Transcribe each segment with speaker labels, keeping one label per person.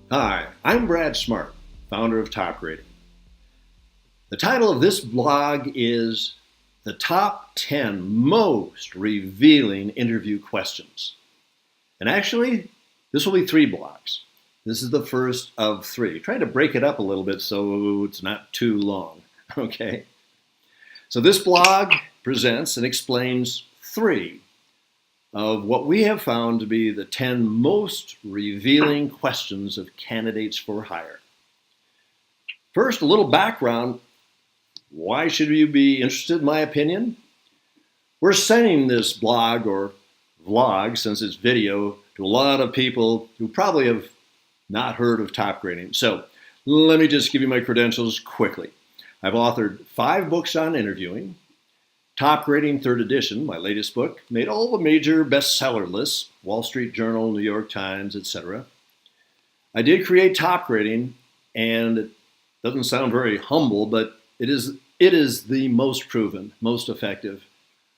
Speaker 1: Hi, I'm Brad Smart, founder of Topgrading. The title of this blog is The Top 10 Most Revealing Interview Questions. And actually, this will be 3 blogs. This is the first of 3. Trying to break it up a little bit so it's not too long, okay? So this blog presents and explains 3 of what we have found to be the 10 most revealing questions of candidates for hire. First, a little background. Why should you be interested in my opinion? We're sending this blog or vlog, since it's video, to a lot of people who probably have not heard of Topgrading. So let me just give you my credentials quickly. I've authored 5 books on interviewing. Topgrading 3rd edition, my latest book, made all the major bestseller lists, Wall Street Journal, New York Times, etc. I did create Topgrading, and it doesn't sound very humble, but it is the most proven, most effective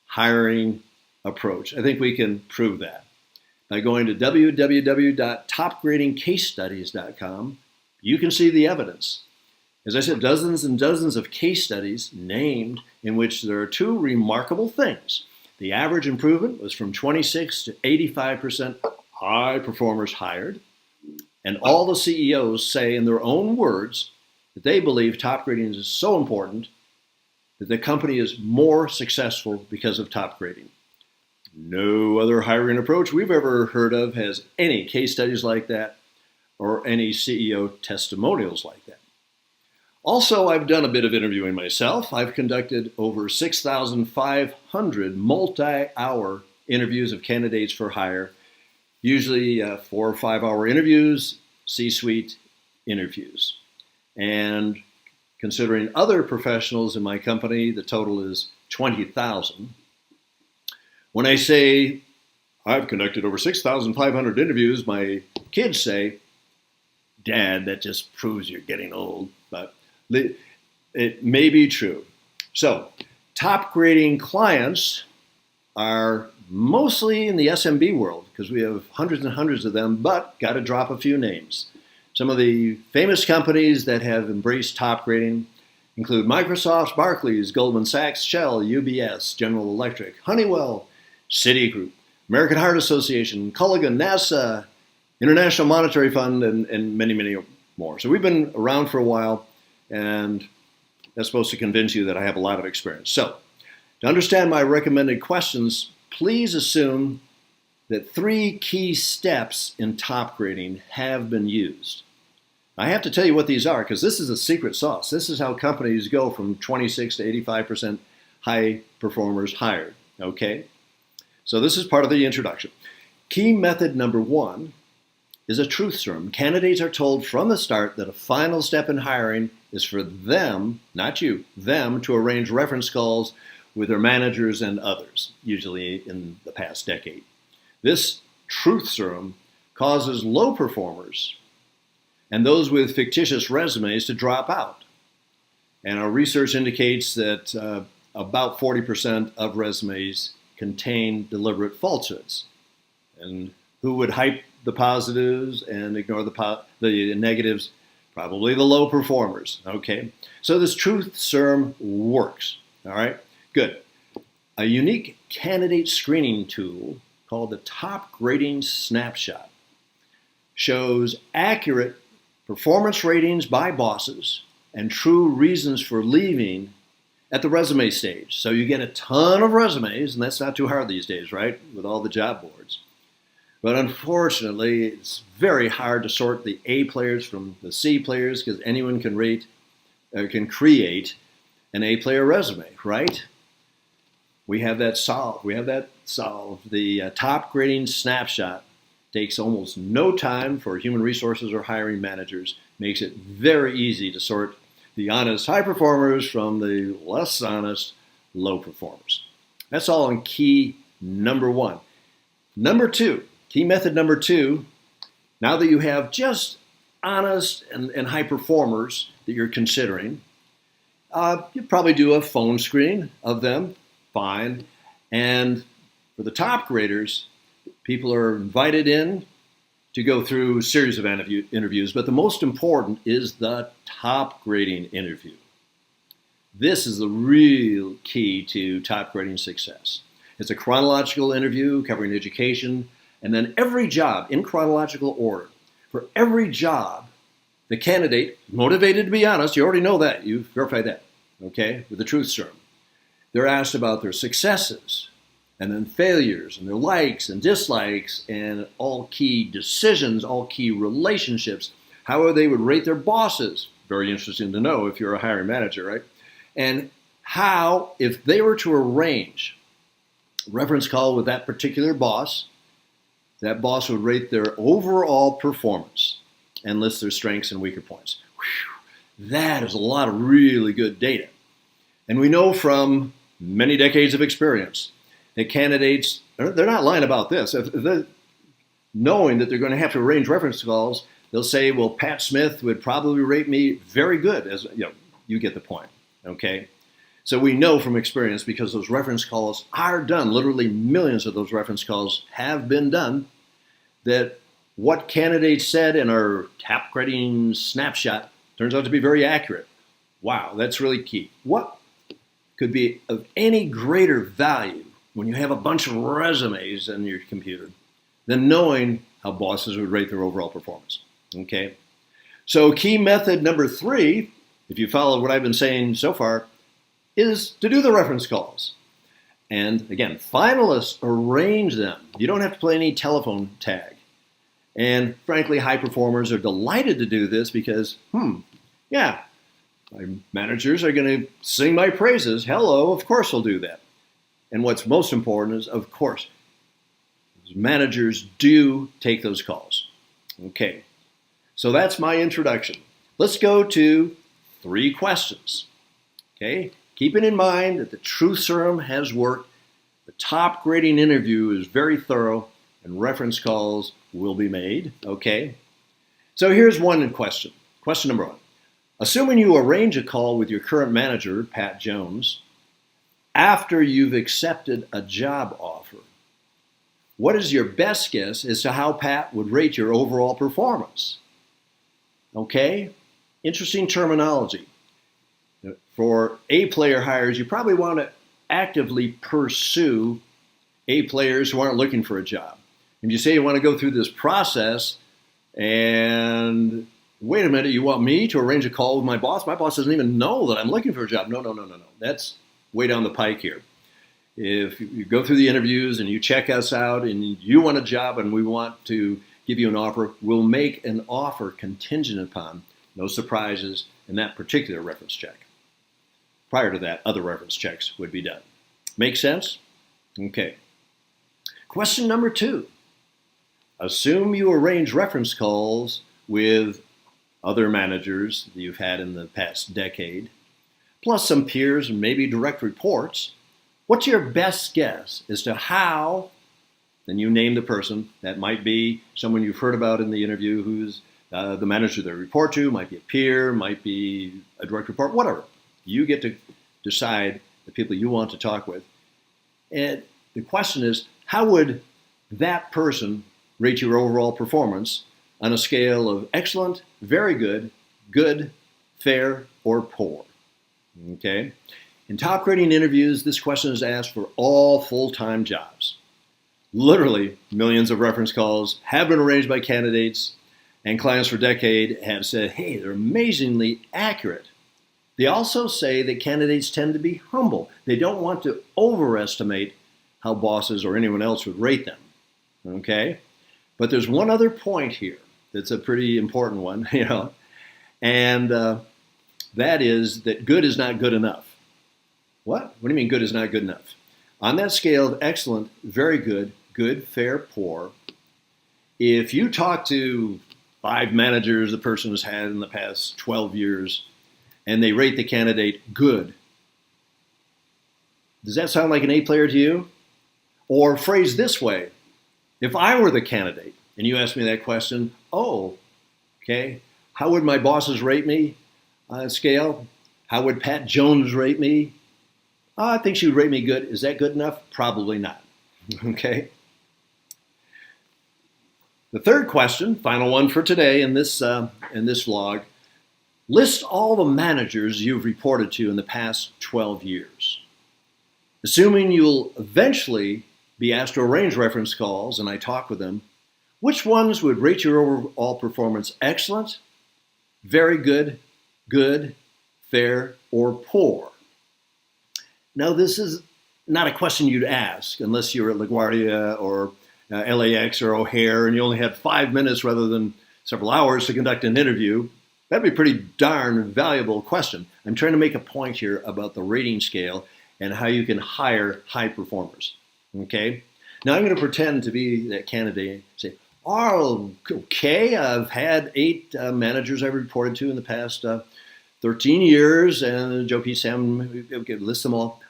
Speaker 1: hiring approach. I think we can prove that. By going to www.topgradingcasestudies.com, you can see the evidence. As I said, dozens and dozens of case studies named in which there are 2 remarkable things. The average improvement was from 26 to 85% high performers hired, and all the CEOs say in their own words that they believe Topgrading is so important that the company is more successful because of Topgrading. No other hiring approach we've ever heard of has any case studies like that or any CEO testimonials like that. Also, I've done a bit of interviewing myself. I've conducted over 6,500 multi-hour interviews of candidates for hire, usually 4 or 5 hour interviews, C-suite interviews. And considering other professionals in my company, the total is 20,000. When I say I've conducted over 6,500 interviews, my kids say, "Dad, that just proves you're getting old." But it may be true. So, Topgrading clients are mostly in the SMB world because we have hundreds and hundreds of them, but got to drop a few names. Some of the famous companies that have embraced Topgrading include Microsoft, Barclays, Goldman Sachs, Shell, UBS, General Electric, Honeywell, Citigroup, American Heart Association, Culligan, NASA, International Monetary Fund, and many, many more. So we've been around for a while, and that's supposed to convince you that I have a lot of experience. So, to understand my recommended questions, please assume that 3 key steps in Topgrading have been used. I have to tell you what these are because this is a secret sauce. This is how companies go from 26 to 85% high performers hired, okay? So this is part of the introduction. Key method number 1 is a truth serum. Candidates are told from the start that a final step in hiring is for them, not you, them to arrange reference calls with their managers and others, usually in the past decade. This truth serum causes low performers and those with fictitious resumes to drop out. And our research indicates that about 40% of resumes contain deliberate falsehoods. And who would hype the positives and ignore the negatives? Probably the low performers, okay? So this truth serum works, all right? Good. A unique candidate screening tool called the Topgrading Snapshot shows accurate performance ratings by bosses and true reasons for leaving at the resume stage. So you get a ton of resumes, and that's not too hard these days, right? With all the job boards. But unfortunately, it's very hard to sort the A players from the C players because anyone can create an A player resume, right? We have that solved. The Topgrading Snapshot takes almost no time for human resources or hiring managers, makes it very easy to sort the honest high performers from the less honest low performers. That's all on key number 1. Key method number 2, now that you have just honest and high performers that you're considering, you probably do a phone screen of them, fine. And for the top graders, people are invited in to go through a series of interviews, but the most important is the top grading interview. This is the real key to top grading success. It's a chronological interview covering education, and then every job in chronological order. For every job, the candidate, motivated to be honest, you already know that, you've verified that, okay, with the truth serum. They're asked about their successes, and then failures, and their likes and dislikes, and all key decisions, all key relationships, how they would rate their bosses. Very interesting to know if you're a hiring manager, right? And how, if they were to arrange a reference call with that particular boss, that boss would rate their overall performance and list their strengths and weaker points. Whew, that is a lot of really good data. And we know from many decades of experience that candidates, they're not lying about this. If they're knowing that they're going to have to arrange reference calls, they'll say, well, Pat Smith would probably rate me very good. As you know, you get the point, okay? So we know from experience, because those reference calls are done, literally millions of those reference calls have been done, that what candidates said in our top grading snapshot turns out to be very accurate. Wow, that's really key. What could be of any greater value when you have a bunch of resumes in your computer than knowing how bosses would rate their overall performance, okay? So key method number 3, if you follow what I've been saying so far, is to do the reference calls. And again, finalists, arrange them. You don't have to play any telephone tag. And frankly, high performers are delighted to do this because, yeah, my managers are going to sing my praises. Hello, of course I'll do that. And what's most important is, of course, managers do take those calls. Okay, so that's my introduction. Let's go to 3 questions. Okay, keeping in mind that the truth serum has worked, the top grading interview is very thorough, and reference calls will be made. Okay, so here's one question. Question number 1. Assuming you arrange a call with your current manager, Pat Jones, after you've accepted a job offer, what is your best guess as to how Pat would rate your overall performance? Okay, interesting terminology. For A-player hires, you probably want to actively pursue A-players who aren't looking for a job. If you say you want to go through this process and wait a minute, you want me to arrange a call with my boss? My boss doesn't even know that I'm looking for a job. No. That's way down the pike here. If you go through the interviews and you check us out and you want a job and we want to give you an offer, we'll make an offer contingent upon no surprises in that particular reference check. Prior to that, other reference checks would be done. Make sense? Okay. Question number 2. Assume you arrange reference calls with other managers that you've had in the past decade, plus some peers and maybe direct reports. What's your best guess as to how, then you name the person, that might be someone you've heard about in the interview who's the manager they report to, might be a peer, might be a direct report, whatever. You get to decide the people you want to talk with. And the question is, how would that person rate your overall performance on a scale of excellent, very good, good, fair, or poor? Okay? In top grading interviews, this question is asked for all full-time jobs. Literally, millions of reference calls have been arranged by candidates, and clients for decades have said, hey, they're amazingly accurate. They also say that candidates tend to be humble. They don't want to overestimate how bosses or anyone else would rate them. Okay? But there's one other point here that's a pretty important one, and that is that good is not good enough. What? What do you mean good is not good enough? On that scale of excellent, very good, good, fair, poor, if you talk to 5 managers the person has had in the past 12 years and they rate the candidate good, does that sound like an A player to you? Or phrased this way, if I were the candidate and you asked me that question, okay, how would my bosses rate me on a scale? How would Pat Jones rate me? I think she would rate me good. Is that good enough? Probably not. Okay. The third question, final one for today in this vlog, list all the managers you've reported to in the past 12 years. Assuming you'll eventually be asked to arrange reference calls and I talk with them, which ones would rate your overall performance excellent, very good, good, fair, or poor? Now, this is not a question you'd ask unless you're at LaGuardia or LAX or O'Hare and you only had 5 minutes rather than several hours to conduct an interview. That'd be a pretty darn valuable question. I'm trying to make a point here about the rating scale and how you can hire high performers. Okay? Now I'm going to pretend to be that candidate and say, oh, okay, I've had 8 managers I've reported to in the past 13 years, and Joe P. Sam, okay, list them all.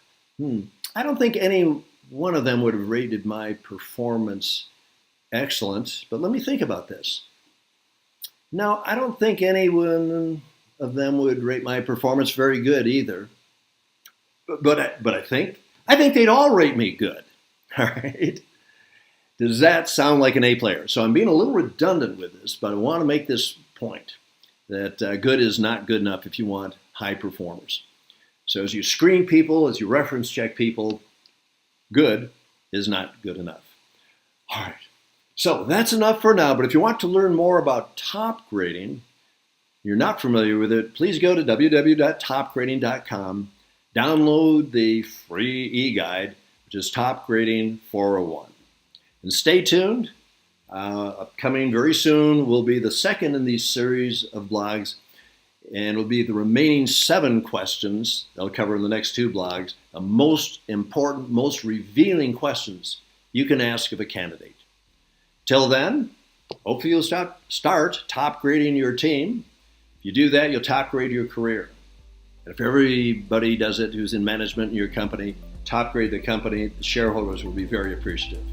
Speaker 1: I don't think any one of them would have rated my performance excellent, but let me think about this. Now, I don't think any one of them would rate my performance very good either, but I think they'd all rate me good. All right. Does that sound like an A player? So I'm being a little redundant with this, but I want to make this point that good is not good enough if you want high performers. So as you screen people, as you reference check people, good is not good enough. All right. So that's enough for now, but if you want to learn more about top grading, you're not familiar with it, please go to www.topgrading.com, download the free e-guide, which is Top Grading 401. And stay tuned. Upcoming very soon will be the second in these series of blogs, and will be the remaining 7 questions they'll cover in the next 2 blogs, the most important, most revealing questions you can ask of a candidate. Till then, hopefully you'll start top grading your team. If you do that, you'll top grade your career. And if everybody does it who's in management in your company, top grade the company, the shareholders will be very appreciative.